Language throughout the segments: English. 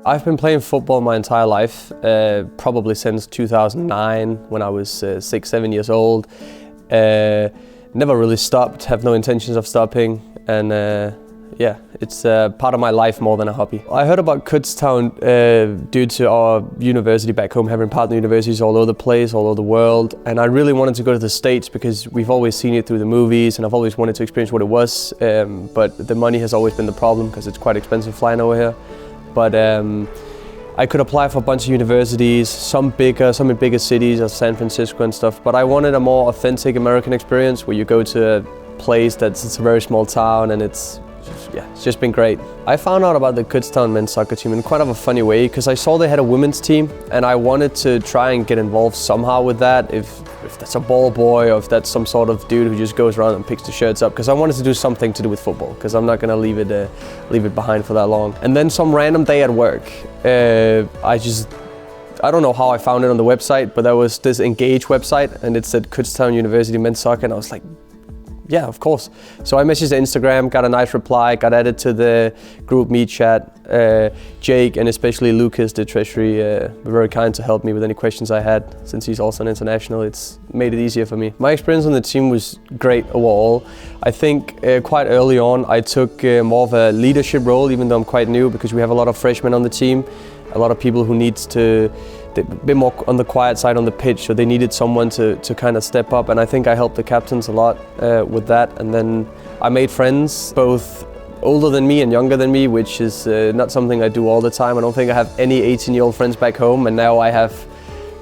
I've been playing football my entire life, probably since 2009 when I was 6-7 years old. Never really stopped, have no intentions of stopping, and yeah, it's part of my life more than a hobby. I heard about Kutztown due to our university back home, having partner universities all over the place, all over the world, and I really wanted to go to the States because we've always seen it through the movies and I've always wanted to experience what it was, but the money has always been the problem because it's quite expensive flying over here. But I could apply for a bunch of universities, some in bigger cities of San Francisco and stuff, but I wanted a more authentic American experience where you go to a place it's a very small town and it's just been great. I found out about the Kutztown men's soccer team in quite of a funny way because I saw they had a women's team and I wanted to try and get involved somehow with that, if that's a ball boy or if that's some sort of dude who just goes around and picks the shirts up, because I wanted to do something to do with football because I'm not going to leave it behind for that long. And then some random day at work, I don't know how I found it on the website, but there was this Engage website and it said Kutztown University men's soccer and I was like, yeah, of course. So I messaged Instagram, got a nice reply, got added to the group meet chat. Jake and especially Lucas, the treasury, were very kind to help me with any questions I had. Since he's also an international, it's made it easier for me. My experience on the team was great overall. I think quite early on I took more of a leadership role, even though I'm quite new, because we have a lot of freshmen on the team, a lot of people who needs to a bit more on the quiet side on the pitch, so they needed someone to kind of step up, and I think I helped the captains a lot with that. And then I made friends, both older than me and younger than me, which is not something I do all the time. I don't think I have any 18-year-old friends back home, and now I have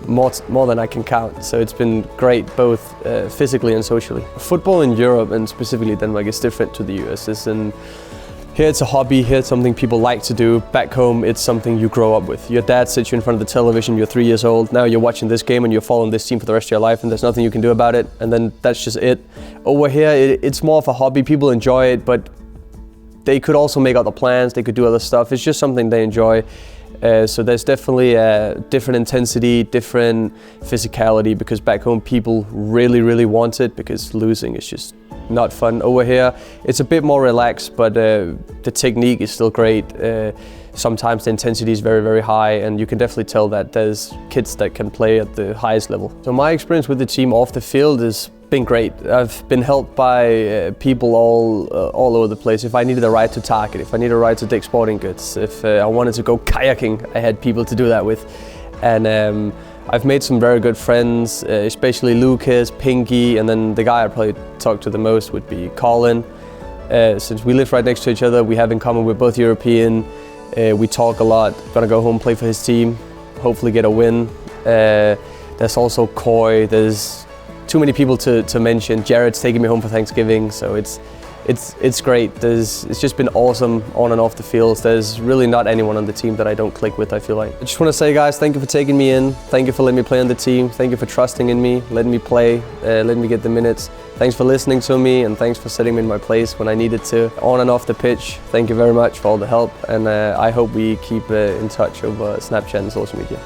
more than I can count. So it's been great, both physically and socially. Football in Europe, and specifically Denmark, is different to the US. Here it's a hobby, here it's something people like to do. Back home it's something you grow up with. Your dad sits you in front of the television, you're 3 years old, now you're watching this game and you're following this team for the rest of your life and there's nothing you can do about it, and then that's just it. Over here it's more of a hobby, people enjoy it, but they could also make other plans, they could do other stuff. It's just something they enjoy. So there's definitely a different intensity, different physicality, because back home people really want it, because losing is just not fun. Over here it's a bit more relaxed, but the technique is still great. Sometimes the intensity is very high, and you can definitely tell that there's kids that can play at the highest level. So my experience with the team off the field has been great. I've been helped by people all over the place. If I needed a ride to Target, if I needed a ride to Dick's Sporting Goods, if I wanted to go kayaking, I had people to do that with. And I've made some very good friends, especially Lucas, Pinky, and then the guy I probably talk to the most would be Colin. Since we live right next to each other, we have in common we're both European. We talk a lot. Gonna go home, play for his team, hopefully get a win. There's also Coy. There's too many people to mention. Jared's taking me home for Thanksgiving, so it's great. It's just been awesome on and off the fields. There's really not anyone on the team that I don't click with, I feel like. I just want to say, guys, thank you for taking me in. Thank you for letting me play on the team. Thank you for trusting in me, letting me play, letting me get the minutes. Thanks for listening to me, and thanks for setting me in my place when I needed to, on and off the pitch. Thank you very much for all the help, and I hope we keep in touch over Snapchat and social media.